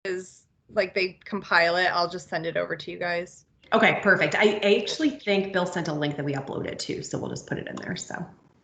is like they compile it, I'll just send it over to you guys. Okay, perfect. I actually think Bill sent a link that we uploaded too, so we'll just put it in there. So.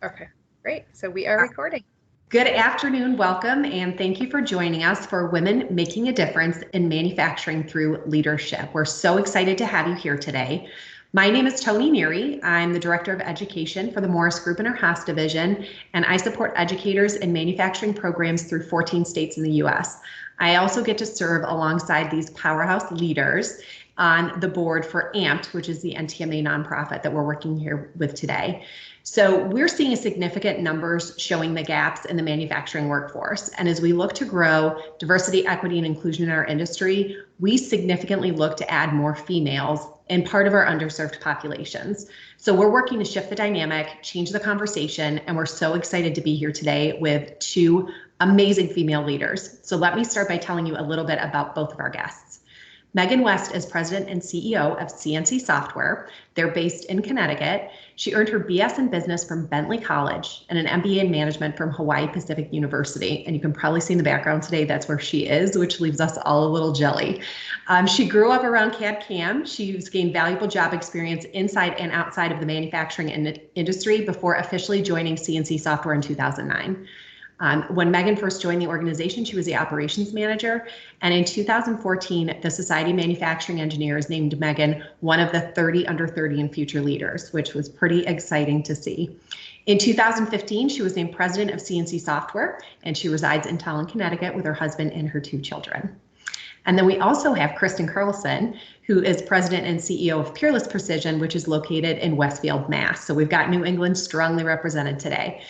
Okay, great. So we are recording. Good afternoon, welcome, and thank you for joining us for Women Making a Difference in Manufacturing Through Leadership. We're so excited to have you here today. My name is Toni Neary. I'm the Director of Education for the Morris Group in our Haas division, and I support educators in manufacturing programs through 14 states in the U.S. I also get to serve alongside these powerhouse leaders on the board for AMPT, which is the NTMA nonprofit that we're working here with today. So we're seeing significant numbers showing the gaps in the manufacturing workforce. And as we look to grow diversity, equity, and inclusion in our industry, we significantly look to add more females in part of our underserved populations. So we're working to shift the dynamic, change the conversation, and we're so excited to be here today with two amazing female leaders. So let me start by telling you a little bit about both of our guests. Meghan West is president and CEO of CNC Software. They're based in Connecticut. She earned her BS in business from Bentley College and an MBA in management from Hawaii Pacific University. And you can probably see in the background today, that's where she is, which leaves us all a little jelly. She grew up around CAD/CAM. She's gained valuable job experience inside and outside of the manufacturing industry before officially joining CNC Software in 2009. When Meghan first joined the organization, she was the operations manager. And in 2014, the Society of Manufacturing Engineers named Meghan one of the 30 under 30 in future leaders, which was pretty exciting to see. In 2015, she was named president of CNC Software, and she resides in Tallinn, Connecticut with her husband and her 2 children. And then we also have Kristin Carlson, who is president and CEO of Peerless Precision, which is located in Westfield, Mass. So we've got New England strongly represented today.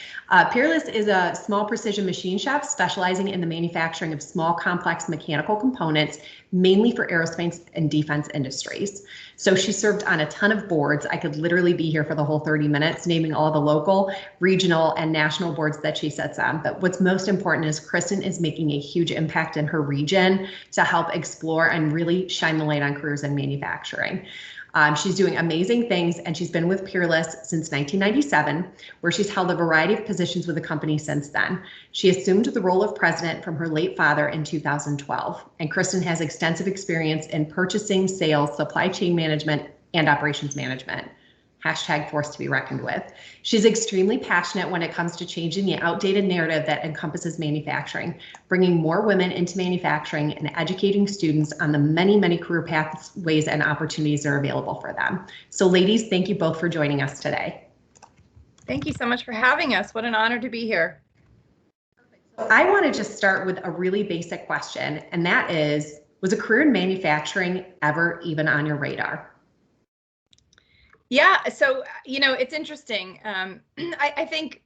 Peerless is a small precision machine shop specializing in the manufacturing of small, complex mechanical components, mainly for aerospace and defense industries. So she served on a ton of boards. I could literally be here for the whole 30 minutes, naming all the local, regional, and national boards that she sits on. But what's most important is Kristin is making a huge impact in her region to help explore and really shine the light on careers in manufacturing. She's doing amazing things, and she's been with Peerless since 1997, where she's held a variety of positions with the company since then. She assumed the role of president from her late father in 2012, and Kristin has extensive experience in purchasing, sales, supply chain management, and operations management. Hashtag force to be reckoned with. She's extremely passionate when it comes to changing the outdated narrative that encompasses manufacturing, bringing more women into manufacturing and educating students on the many, many career pathways and opportunities that are available for them. So ladies, thank you both for joining us today. Thank you so much for having us. What an honor to be here. I want to just start with a really basic question, and that is, was a career in manufacturing ever even on your radar? Yeah, so, it's interesting. I think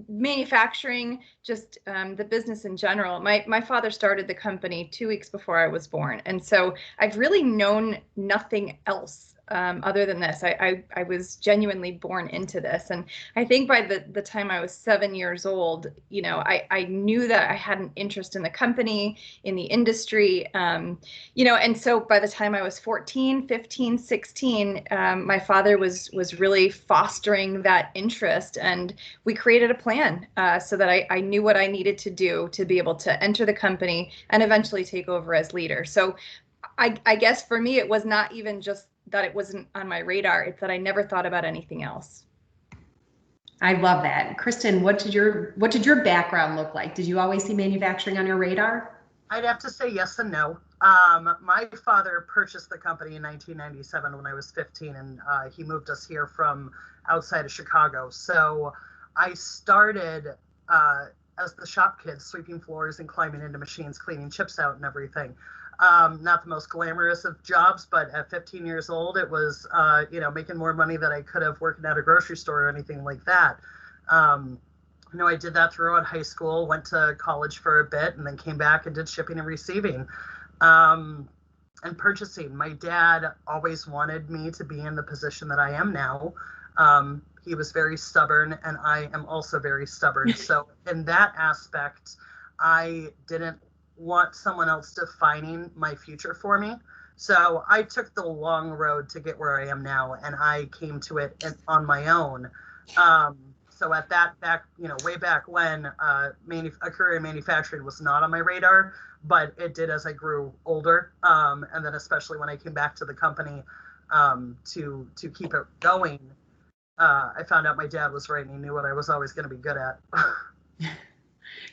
manufacturing, just the business in general, my father started the company 2 weeks before I was born. And so I've really known nothing else other than this. I was genuinely born into this. And I think by the time I was 7 years old, I knew that I had an interest in the company, in the industry, and so by the time I was 14, 15, 16, my father was really fostering that interest, and we created a plan so that I knew what I needed to do to be able to enter the company and eventually take over as leader. So I guess for me, it was not even just that it wasn't on my radar, it's that I never thought about anything else. I love that. Kristin, what did your background look like? Did you always see manufacturing on your radar? I'd have to say yes and no. My father purchased the company in 1997 when I was 15, and he moved us here from outside of Chicago. So I started as the shop kid, sweeping floors and climbing into machines, cleaning chips out and everything. Not the most glamorous of jobs, but at 15 years old, it was, making more money than I could have working at a grocery store or anything like that. I did that throughout high school, went to college for a bit, and then came back and did shipping and receiving and purchasing. My dad always wanted me to be in the position that I am now. He was very stubborn, and I am also very stubborn. So in that aspect, I didn't want someone else defining my future for me. So I took the long road to get where I am now, and I came to it on my own. So at that way back when, a career in manufacturing was not on my radar, but it did as I grew older. And then especially when I came back to the company to keep it going, I found out my dad was right and he knew what I was always going to be good at.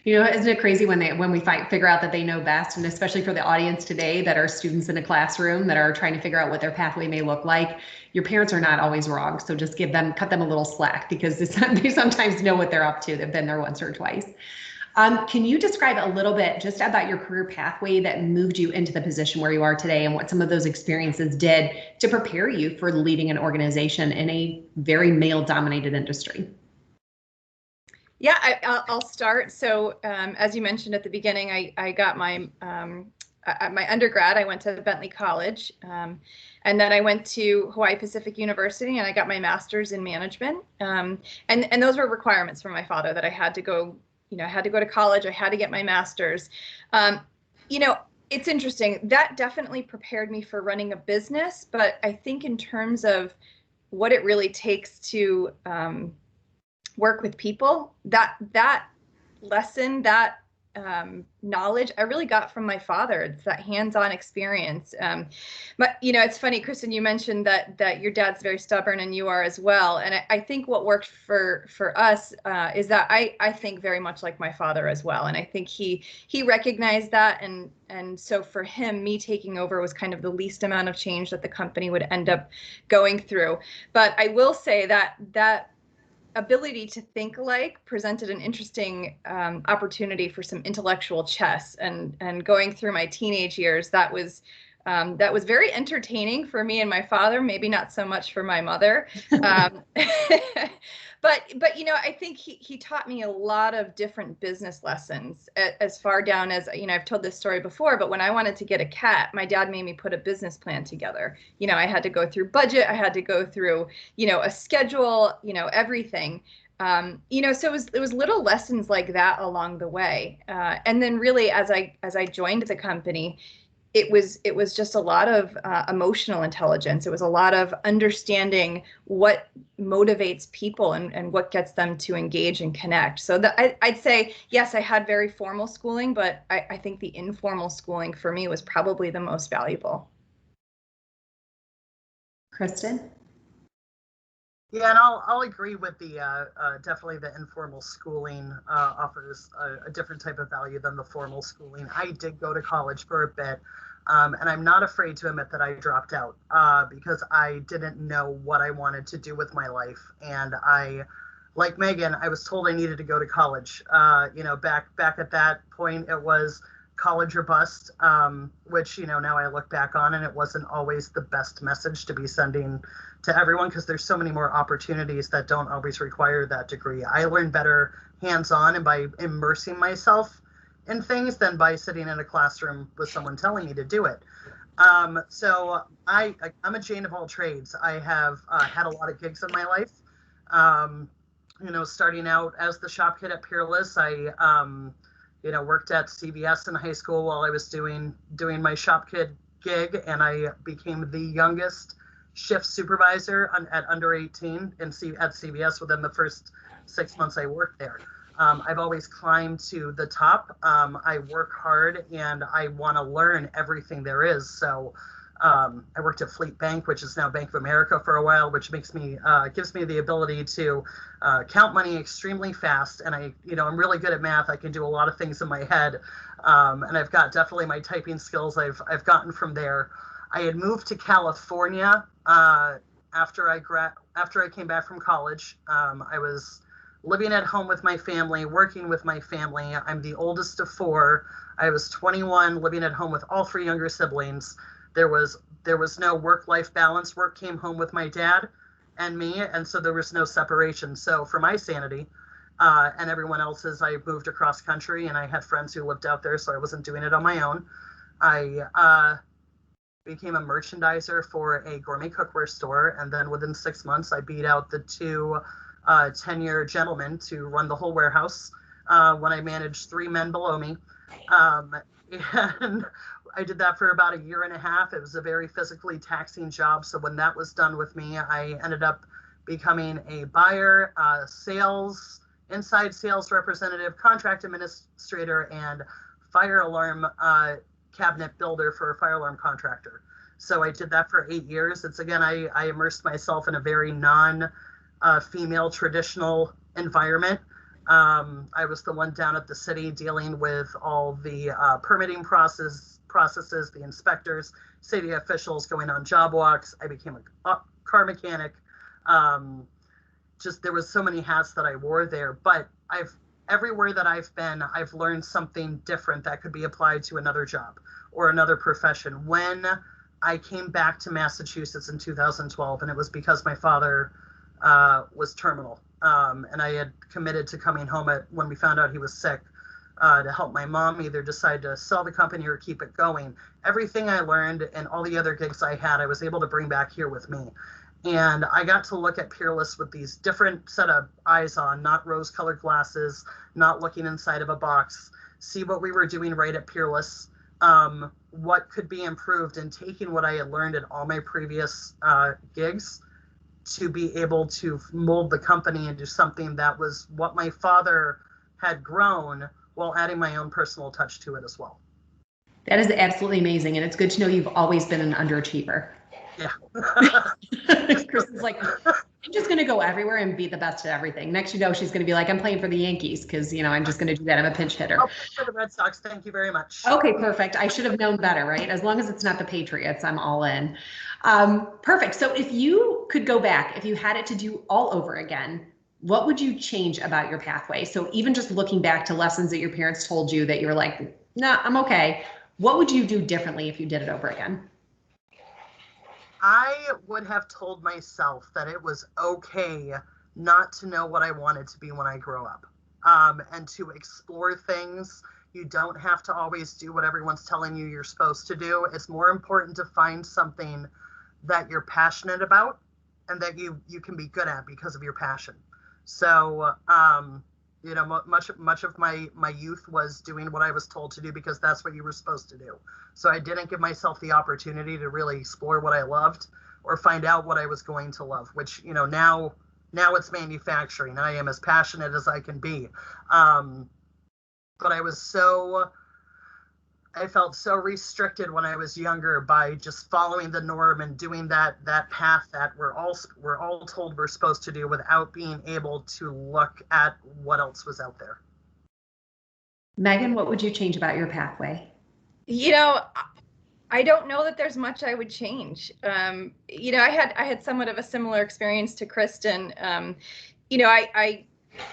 Isn't it crazy when we figure out that they know best, and especially for the audience today that are students in a classroom that are trying to figure out what their pathway may look like. Your parents are not always wrong, so just cut them a little slack, because they sometimes know what they're up to. They've been there once or twice. Can you describe a little bit just about your career pathway that moved you into the position where you are today, and what some of those experiences did to prepare you for leading an organization in a very male-dominated industry? Yeah, I'll start. So as you mentioned at the beginning, I got my undergrad. I went to Bentley College, and then I went to Hawaii Pacific University, and I got my master's in management. And those were requirements from my father that I had to go. I had to go to college. I had to get my master's. It's interesting. That definitely prepared me for running a business. But I think in terms of what it really takes to work with people, that lesson, that knowledge, I really got from my father. It's that hands-on experience. But it's funny, Kristin, you mentioned that your dad's very stubborn and you are as well. And I think what worked for us is that I think very much like my father as well. And I think he recognized that. And so for him, me taking over was kind of the least amount of change that the company would end up going through. But I will say that ability to think alike presented an interesting opportunity for some intellectual chess, and going through my teenage years, that was very entertaining for me and my father, maybe not so much for my mother. But I think he taught me a lot of different business lessons, as far down as, I've told this story before, but when I wanted to get a cat, my dad made me put a business plan together. I had to go through budget, I had to go through, a schedule, everything. So it was little lessons like that along the way. And then really, as I joined the company, it was just a lot of emotional intelligence. It was a lot of understanding what motivates people and what gets them to engage and connect. So I'd say, yes, I had very formal schooling, but I think the informal schooling for me was probably the most valuable. Kristin? Yeah, and I'll agree with the definitely the informal schooling offers a different type of value than the formal schooling. I did go to college for a bit, and I'm not afraid to admit that I dropped out because I didn't know what I wanted to do with my life. And like Meghan, I was told I needed to go to college. Back at that point, it was college or bust, which, now I look back on, and it wasn't always the best message to be sending to everyone, because there's so many more opportunities that don't always require that degree. I learned better hands-on and by immersing myself in things than by sitting in a classroom with someone telling me to do it. So I'm a Jane of all trades. I have had a lot of gigs in my life. Starting out as the shop kid at Peerless, I worked at CVS in high school while I was doing my shop kid gig, and I became the youngest shift supervisor at under 18 at CVS within the first 6 months I worked there. I've always climbed to the top. I work hard and I want to learn everything there is. So I worked at Fleet Bank, which is now Bank of America, for a while, which gives me the ability to count money extremely fast. And I'm really good at math. I can do a lot of things in my head. And I've got definitely my typing skills I've gotten from there. I had moved to California after I came back from college. I was living at home with my family, working with my family. I'm the oldest of four. I was 21, living at home with all three younger siblings. There was no work-life balance. Work came home with my dad and me, and so there was no separation. So for my sanity and everyone else's, I moved across country, and I had friends who lived out there, so I wasn't doing it on my own. I became a merchandiser for a gourmet cookware store, and then within 6 months, I beat out the two 10-year gentlemen to run the whole warehouse when I managed 3 men below me. And I did that for about 1.5 years. It was a very physically taxing job. So when that was done with me, I ended up becoming a buyer, inside sales representative, contract administrator, and fire alarm cabinet builder for a fire alarm contractor. So I did that for 8 years. It's again, I immersed myself in a very non-female traditional environment. I was the one down at the city dealing with all the permitting processes, the inspectors, city officials, going on job walks. I became a car mechanic. Just there was so many hats that I wore there, but everywhere that I've been, I've learned something different that could be applied to another job or another profession. When I came back to Massachusetts in 2012, and it was because my father was terminal, and I had committed to coming home when we found out he was sick, to help my mom either decide to sell the company or keep it going. Everything I learned and all the other gigs I had, I was able to bring back here with me. And I got to look at Peerless with these different set of eyes on, not rose-colored glasses, not looking inside of a box, see what we were doing right at Peerless, what could be improved, and taking what I had learned in all my previous gigs to be able to mold the company into something that was what my father had grown, while adding my own personal touch to it as well. That is absolutely amazing. And it's good to know you've always been an underachiever. Yeah. Kristen's like, I'm just going to go everywhere and be the best at everything. Next, you know, she's going to be like, I'm playing for the Yankees because, you know, I'm just going to do that. I'm a pinch hitter. Oh, for the Red Sox. Thank you very much. Okay, perfect. I should have known better, right? As long as it's not the Patriots, I'm all in. Perfect. So if you could go back, if you had it to do all over again, what would you change about your pathway? So even just looking back to lessons that your parents told you that you're like, nah, I'm okay. What would you do differently if you did it over again? I would have told myself that it was okay not to know what I wanted to be when I grow up, and to explore things. You don't have to always do what everyone's telling you you're supposed to do. It's more important to find something that you're passionate about and that you can be good at because of your passion. So, you know, much of my youth was doing what I was told to do because that's what you were supposed to do. So I didn't give myself the opportunity to really explore what I loved or find out what I was going to love, which, you know, now it's manufacturing. I am as passionate as I can be. But I felt so restricted when I was younger by just following the norm and doing that path that we're all told we're supposed to do without being able to look at what else was out there. Meghan, what would you change about your pathway? You know, I don't know that there's much I would change. You know, I had somewhat of a similar experience to Kristin. You know, I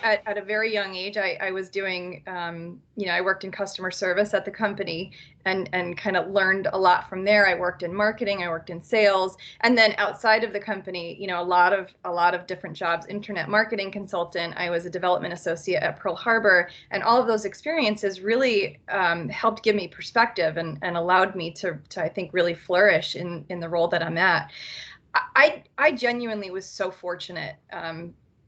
at a very young age, I was doing, you know, I worked in customer service at the company and kind of learned a lot from there. I worked in marketing, I worked in sales, and then outside of the company, you know, a lot of different jobs, internet marketing consultant. I was a development associate at Pearl Harbor, and all of those experiences really helped give me perspective and allowed me to I think really flourish in the role that I'm at. I genuinely was so fortunate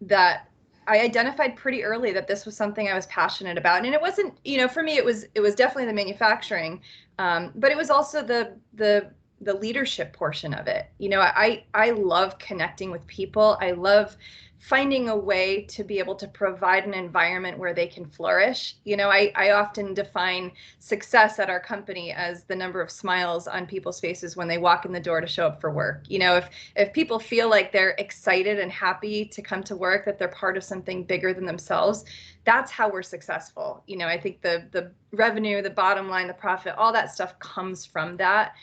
that I identified pretty early that this was something I was passionate about. And it wasn't, you know, for me, it was definitely the manufacturing, but it was also the leadership portion of it. You know, I love connecting with people. I love finding a way to be able to provide an environment where they can flourish. You know, I often define success at our company as the number of smiles on people's faces when they walk in the door to show up for work. You know, if people feel like they're excited and happy to come to work, that they're part of something bigger than themselves, that's how we're successful. You know, I think the revenue, the bottom line, the profit, all that stuff comes from that.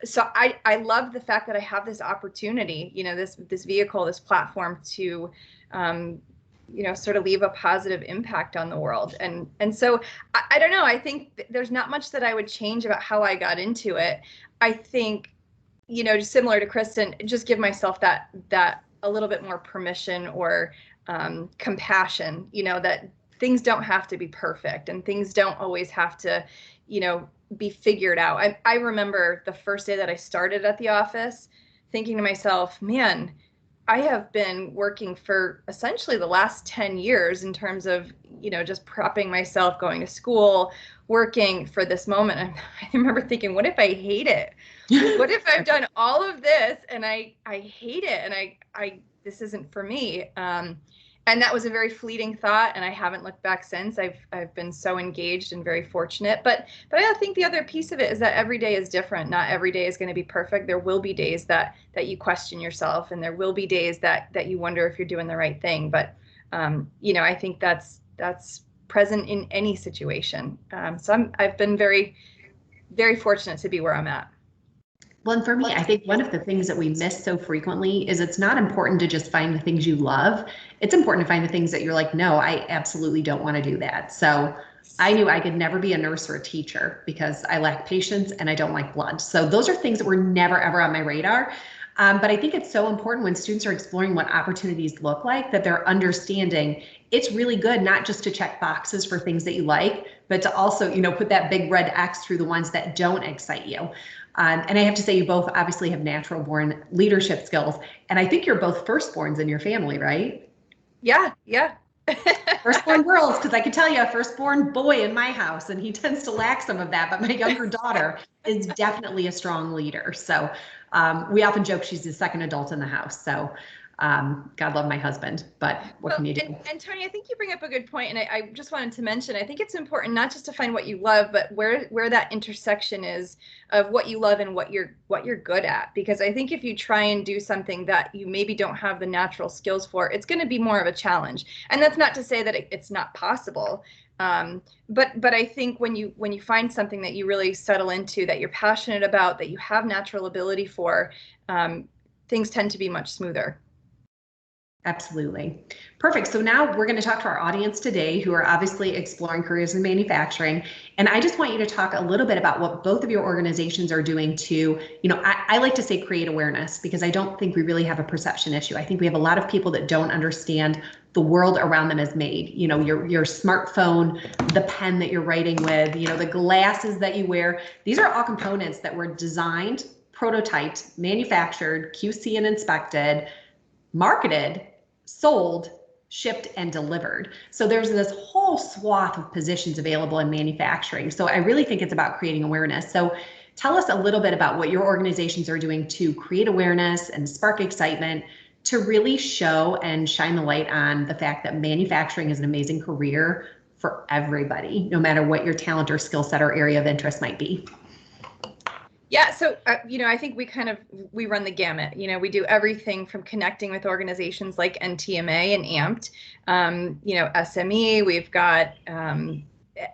So I love the fact that I have this opportunity, you know, this vehicle, this platform to, you know, sort of leave a positive impact on the world. And so I don't know, I think there's not much that I would change about how I got into it. I think, you know, just similar to Kristin, just give myself that a little bit more permission or compassion, you know, that things don't have to be perfect and things don't always have to, you know, be figured out. I remember the first day that I started at the office thinking to myself, man, I have been working for essentially the last 10 years in terms of, you know, just prepping myself, going to school, working for this moment. And I remember thinking, what if I hate it? What if I've done all of this and I hate it and I this isn't for me. And that was a very fleeting thought, and I haven't looked back since. I've been so engaged and very fortunate. But I think the other piece of it is that every day is different. Not every day is going to be perfect. There will be days that you question yourself, and there will be days that you wonder if you're doing the right thing. But I think that's present in any situation. So I've been very, very fortunate to be where I'm at. Well, and for me, I think one of the things that we miss so frequently is it's not important to just find the things you love. It's important to find the things that you're like, no, I absolutely don't want to do that. So I knew I could never be a nurse or a teacher because I lack patience and I don't like blood. So those are things that were never, ever on my radar. But I think it's so important when students are exploring what opportunities look like that they're understanding it's really good not just to check boxes for things that you like, but to also, put that big red X through the ones that don't excite you. And I have to say, you both obviously have natural born leadership skills. And I think you're both firstborns in your family, right? Yeah. Firstborn girls, because I can tell you a firstborn boy in my house, and he tends to lack some of that. But my younger daughter is definitely a strong leader. So we often joke she's the second adult in the house. So God love my husband, but what can you do? And Toni, I think you bring up a good point, and I just wanted to mention, I think it's important not just to find what you love, but where that intersection is of what you love and what you're good at. Because I think if you try and do something that you maybe don't have the natural skills for, it's going to be more of a challenge. And that's not to say that it's not possible. But I think when you find something that you really settle into, that you're passionate about, that you have natural ability for, things tend to be much smoother. Absolutely. Perfect. So now we're going to talk to our audience today who are obviously exploring careers in manufacturing. And I just want you to talk a little bit about what both of your organizations are doing to, I like to say create awareness, because I don't think we really have a perception issue. I think we have a lot of people that don't understand the world around them is made. Your smartphone, the pen that you're writing with, the glasses that you wear. These are all components that were designed, prototyped, manufactured, QC and inspected, marketed, sold, shipped, and delivered. So there's this whole swath of positions available in manufacturing. So I really think it's about creating awareness. So tell us a little bit about what your organizations are doing to create awareness and spark excitement to really show and shine the light on the fact that manufacturing is an amazing career for everybody, no matter what your talent or skill set or area of interest might be. Yeah, so I think we run the gamut. We do everything from connecting with organizations like NTMA and AMPed, SME. We've got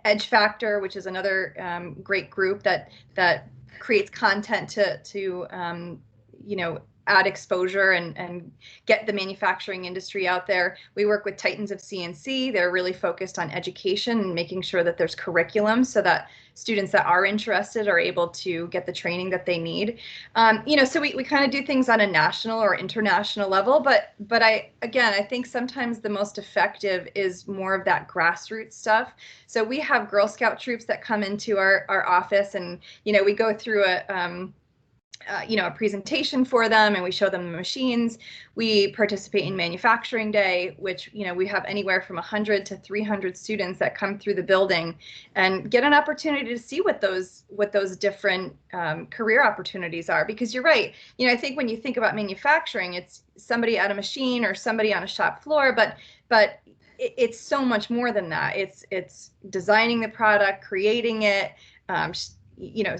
Edge Factor, which is another great group that creates content to add exposure and get the manufacturing industry out there. We work with Titans of CNC. They're really focused on education and making sure that there's curriculum so that students that are interested are able to get the training that they need. So we kind of do things on a national or international level, but I think sometimes the most effective is more of that grassroots stuff. So we have Girl Scout troops that come into our office, and we go through a presentation for them, and we show them the machines. We participate in Manufacturing Day, which, we have anywhere from 100 to 300 students that come through the building and get an opportunity to see what those different career opportunities are. Because you're right. I think when you think about manufacturing, it's somebody at a machine or somebody on a shop floor, but it's so much more than that. It's designing the product, creating it,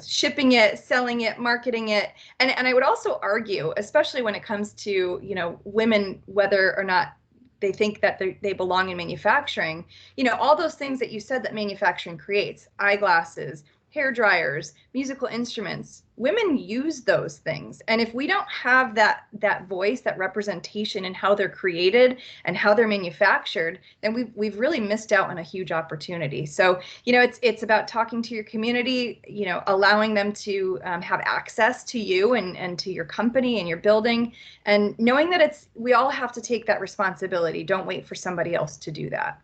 shipping it, selling it, marketing it. And I would also argue, especially when it comes to, women, whether or not they think that they belong in manufacturing, all those things that you said that manufacturing creates, eyeglasses, hair dryers, musical instruments, women use those things. And if we don't have that voice, that representation in how they're created and how they're manufactured, then we've really missed out on a huge opportunity. So, it's about talking to your community, allowing them to have access to you and to your company and your building, and knowing that we all have to take that responsibility. Don't wait for somebody else to do that.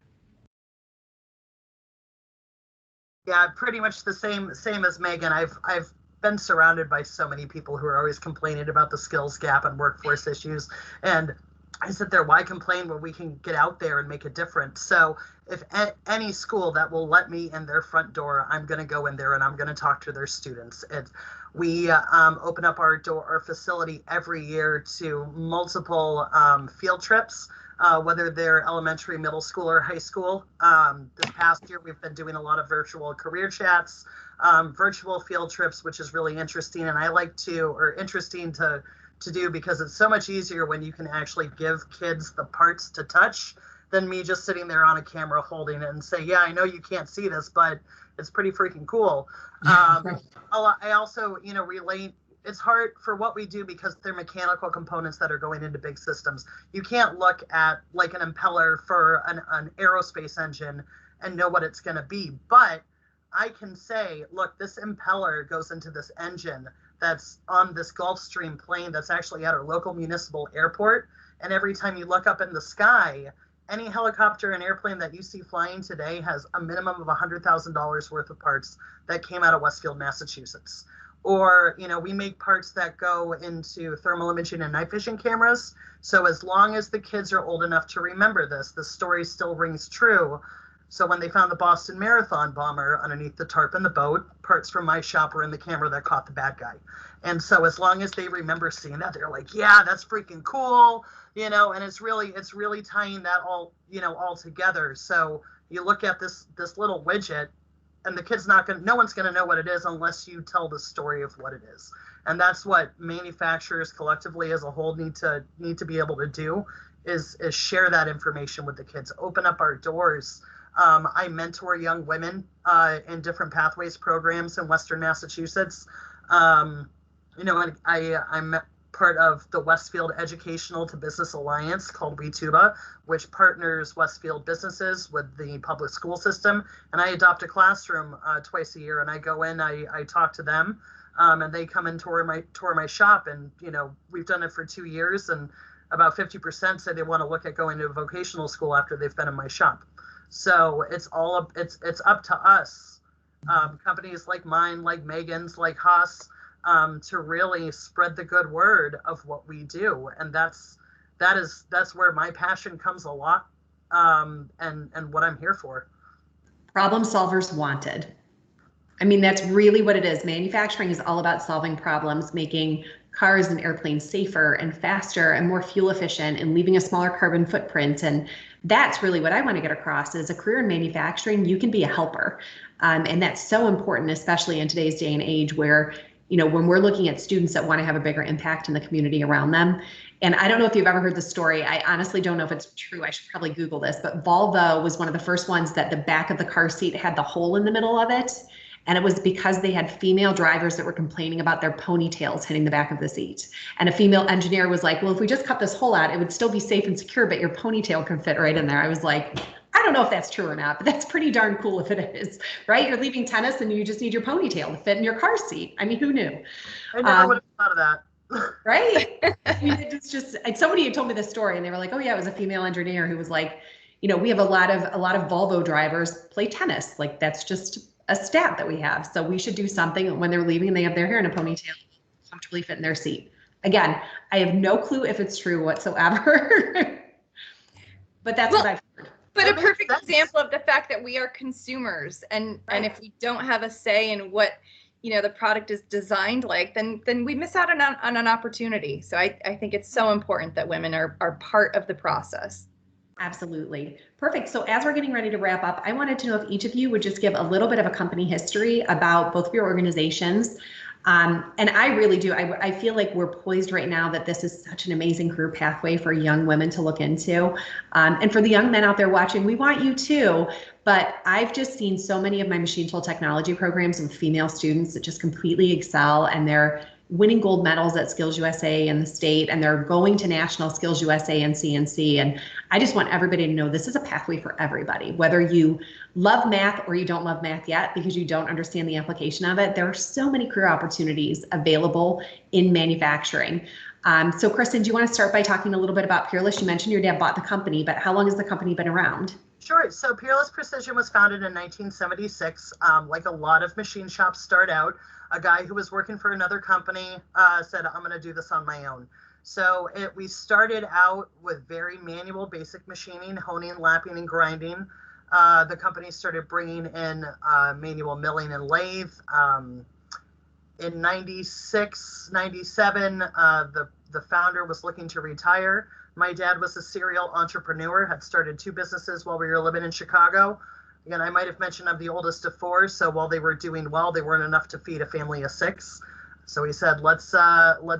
Yeah, pretty much the same as Meghan. I've been surrounded by so many people who are always complaining about the skills gap and workforce issues. And I sit there, why complain when we can get out there and make a difference? So if any school that will let me in their front door, I'm going to go in there and I'm going to talk to their students. We open up our facility every year to multiple field trips, whether they're elementary, middle school, or high school. This past year, we've been doing a lot of virtual career chats, virtual field trips, which is really interesting. And interesting to do, because it's so much easier when you can actually give kids the parts to touch than me just sitting there on a camera holding it and say, yeah, I know you can't see this, but it's pretty freaking cool. I also, relate. It's hard for what we do because they're mechanical components that are going into big systems. You can't look at like an impeller for an aerospace engine and know what it's going to be. But I can say, look, this impeller goes into this engine that's on this Gulfstream plane that's actually at our local municipal airport. And every time you look up in the sky, any helicopter and airplane that you see flying today has a minimum of $100,000 worth of parts that came out of Westfield, Massachusetts. Or, we make parts that go into thermal imaging and night vision cameras. So as long as the kids are old enough to remember this, the story still rings true. So when they found the Boston Marathon bomber underneath the tarp in the boat, parts from my shop were in the camera that caught the bad guy. And so as long as they remember seeing that, they're like, yeah, that's freaking cool, and it's really tying that all together. So you look at this little widget, and the kid's no one's going to know what it is unless you tell the story of what it is. And that's what manufacturers collectively as a whole need to be able to do, is share that information with the kids, open up our doors. I mentor young women in different pathways programs in Western Massachusetts. I'm part of the Westfield Educational to Business Alliance called WeTuba, which partners Westfield businesses with the public school system. And I adopt a classroom twice a year, and I go in, I talk to them, and they come and tour my shop. And, we've done it for 2 years, and about 50% say they want to look at going to a vocational school after they've been in my shop. So it's up to us, companies like mine, like Meghan's, like Haas, to really spread the good word of what we do. And that's where my passion comes a lot, and what I'm here for. Problem solvers wanted. I mean, that's really what it is. Manufacturing is all about solving problems, making cars and airplanes safer and faster and more fuel efficient, and leaving a smaller carbon footprint. And that's really what I want to get across. As a career in manufacturing, you can be a helper. And that's so important, especially in today's day and age where, when we're looking at students that want to have a bigger impact in the community around them. And I don't know if you've ever heard the story. I honestly don't know if it's true. I should probably Google this, but Volvo was one of the first ones that the back of the car seat had the hole in the middle of it. And it was because they had female drivers that were complaining about their ponytails hitting the back of the seat. And a female engineer was like, well, if we just cut this hole out, it would still be safe and secure, but your ponytail could fit right in there. I was like, I don't know if that's true or not, but that's pretty darn cool if it is, right? You're leaving tennis and you just need your ponytail to fit in your car seat. I mean, who knew? I never would have thought of that. Right? I mean, it's just, somebody had told me this story and they were like, oh yeah, it was a female engineer who was like, we have a lot of Volvo drivers play tennis. Like that's just a stat that we have. So we should do something when they're leaving and they have their hair in a ponytail, comfortably fit in their seat. Again, I have no clue if it's true whatsoever, but that's what I've heard. But a perfect example of the fact that we are consumers, and if we don't have a say in what the product is designed like, then we miss out on an opportunity. So I think it's so important that women are part of the process. Absolutely. Perfect. So as we're getting ready to wrap up, I wanted to know if each of you would just give a little bit of a company history about both of your organizations. And I really do. I feel like we're poised right now that this is such an amazing career pathway for young women to look into. And for the young men out there watching, we want you too. But I've just seen so many of my machine tool technology programs with female students that just completely excel, and they're winning gold medals at Skills USA and the state, and they're going to National Skills USA and CNC. And I just want everybody to know this is a pathway for everybody, whether you love math or you don't love math yet because you don't understand the application of it. There are so many career opportunities available in manufacturing. So Kristin, do you want to start by talking a little bit about Peerless? You mentioned your dad bought the company, but how long has the company been around? Sure. So Peerless Precision was founded in 1976. Like a lot of machine shops start out, a guy who was working for another company said, I'm going to do this on my own. So we started out with very manual, basic machining, honing, lapping, and grinding. The company started bringing in manual milling and lathe. In 96, 97, the founder was looking to retire. My dad was a serial entrepreneur, had started 2 businesses while we were living in Chicago. Again, I might have mentioned I'm the oldest of 4, so while they were doing well, they weren't enough to feed a family of 6. So he said, let's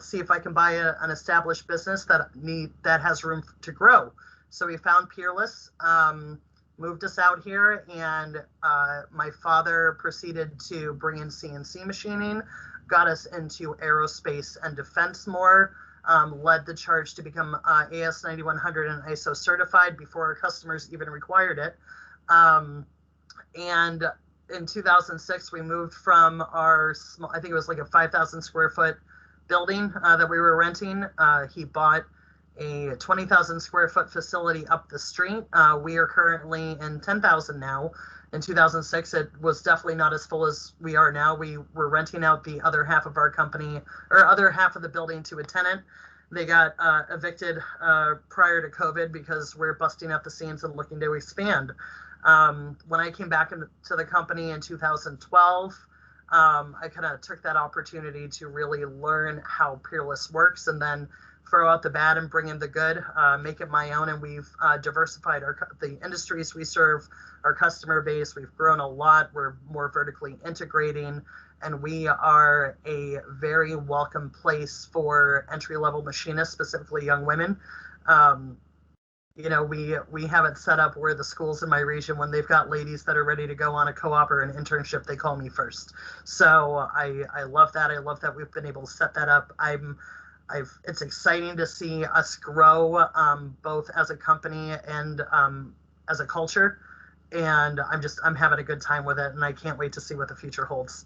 see if I can buy an established business that has room to grow. So we found Peerless, moved us out here, and my father proceeded to bring in CNC machining, got us into aerospace and defense more, led the charge to become AS 9100 and ISO certified before our customers even required it. And in 2006, we moved from our small, I think it was like a 5,000 square foot building that we were renting. He bought a 20,000 square foot facility up the street. We are currently in 10,000 now. In 2006, it was definitely not as full as we are now. We were renting out the other half of our company, or other half of the building, to a tenant. They got evicted prior to COVID because we're busting up the seams and looking to expand. When I came back into the company in 2012, I kind of took that opportunity to really learn how Peerless works, and then throw out the bad and bring in the good, make it my own. And we've diversified the industries we serve, our customer base. We've grown a lot. We're more vertically integrating, and we are a very welcome place for entry-level machinists, specifically young women. You know, we have it set up where the schools in my region, when they've got ladies that are ready to go on a co-op or an internship, they call me first. So I love that. I love that we've been able to set that up. It's exciting to see us grow, both as a company and as a culture. And I'm having a good time with it, and I can't wait to see what the future holds.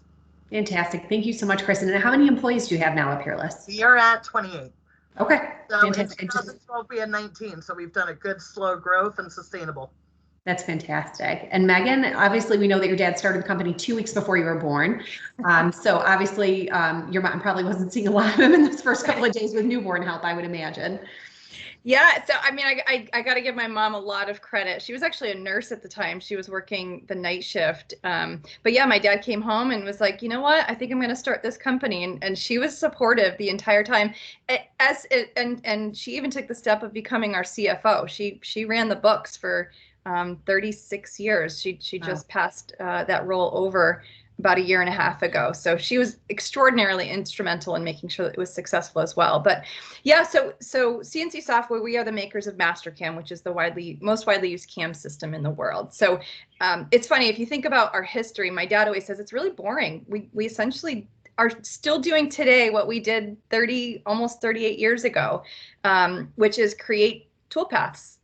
Fantastic. Thank you so much, Kristin. And how many employees do you have now at Peerless? We are at 28. Okay. So Fantastic. in 2012, we had 19. So we've done a good, slow growth and sustainable. That's fantastic. And Meghan, obviously we know that your dad started the company 2 weeks before you were born. So obviously your mom probably wasn't seeing a lot of him in those first couple of days with newborn health, I would imagine. Yeah, so I mean, I got to give my mom a lot of credit. She was actually a nurse at the time. She was working the night shift. But yeah, my dad came home and was like, you know what? I think I'm going to start this company. And she was supportive the entire time. And she even took the step of becoming our CFO. She ran the books for 36 years. She just passed that role over about a year and a half ago. So she was extraordinarily instrumental in making sure that it was successful as well. But yeah, so CNC Software, we are the makers of Mastercam, which is the most widely used CAM system in the world. So it's funny, if you think about our history, my dad always says it's really boring. We essentially are still doing today what we did almost 38 years ago, which is create toolpaths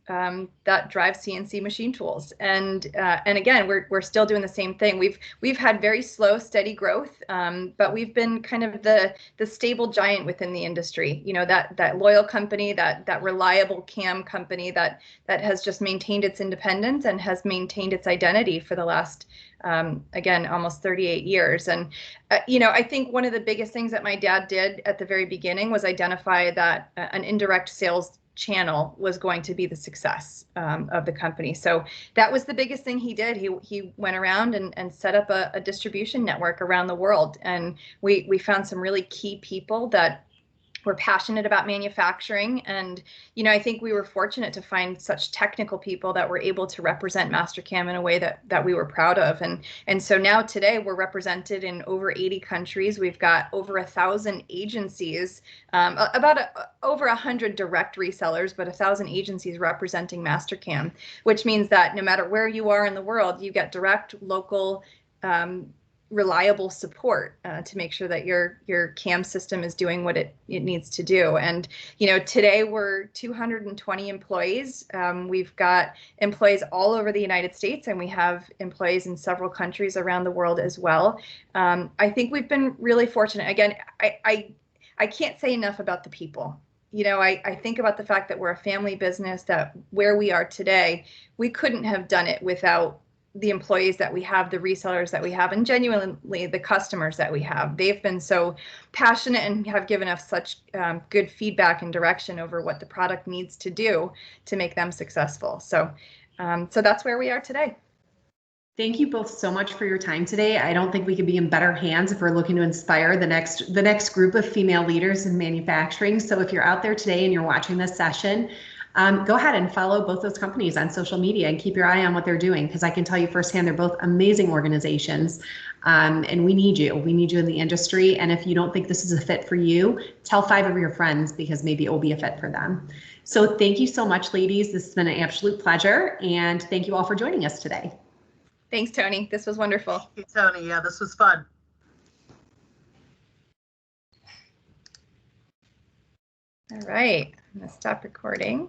that drive CNC machine tools. And again, we're still doing the same thing. We've had very slow, steady growth, but we've been kind of the stable giant within the industry. You know, that loyal company, that reliable CAM company that has just maintained its independence and has maintained its identity for the last again, almost 38 years. And you know, I think one of the biggest things that my dad did at the very beginning was identify that an indirect sales channel was going to be the success of the company. So that was the biggest thing he did. He went around and set up a distribution network around the world. And we found some really key people that were passionate about manufacturing. And, you know, I think we were fortunate to find such technical people that were able to represent Mastercam in a way that we were proud of. And so now today we're represented in over 80 countries. We've got over 1,000 agencies, over 100 direct resellers, but 1,000 agencies representing Mastercam, which means that no matter where you are in the world, you get direct, local, reliable support to make sure that your CAM system is doing what it needs to do. And you know, today we're 220 employees. We've got employees all over the United States, and we have employees in several countries around the world as well. I think we've been really fortunate. Again, I can't say enough about the people. You know, I think about the fact that we're a family business, that where we are today, we couldn't have done it without the employees that we have, the resellers that we have, and genuinely the customers that we have. They've been so passionate and have given us such good feedback and direction over what the product needs to do to make them successful. So, so that's where we are today. Thank you both so much for your time today. I don't think we could be in better hands if we're looking to inspire the next group of female leaders in manufacturing. So if you're out there today and you're watching this session, go ahead and follow both those companies on social media and keep your eye on what they're doing, because I can tell you firsthand they're both amazing organizations, and we need you. We need you in the industry. And if you don't think this is a fit for you, tell 5 of your friends, because maybe it will be a fit for them. So thank you so much, ladies. This has been an absolute pleasure, and thank you all for joining us today. Thanks, Toni. This was wonderful. Thank you, Toni. Yeah, this was fun. All right, I'm going to stop recording.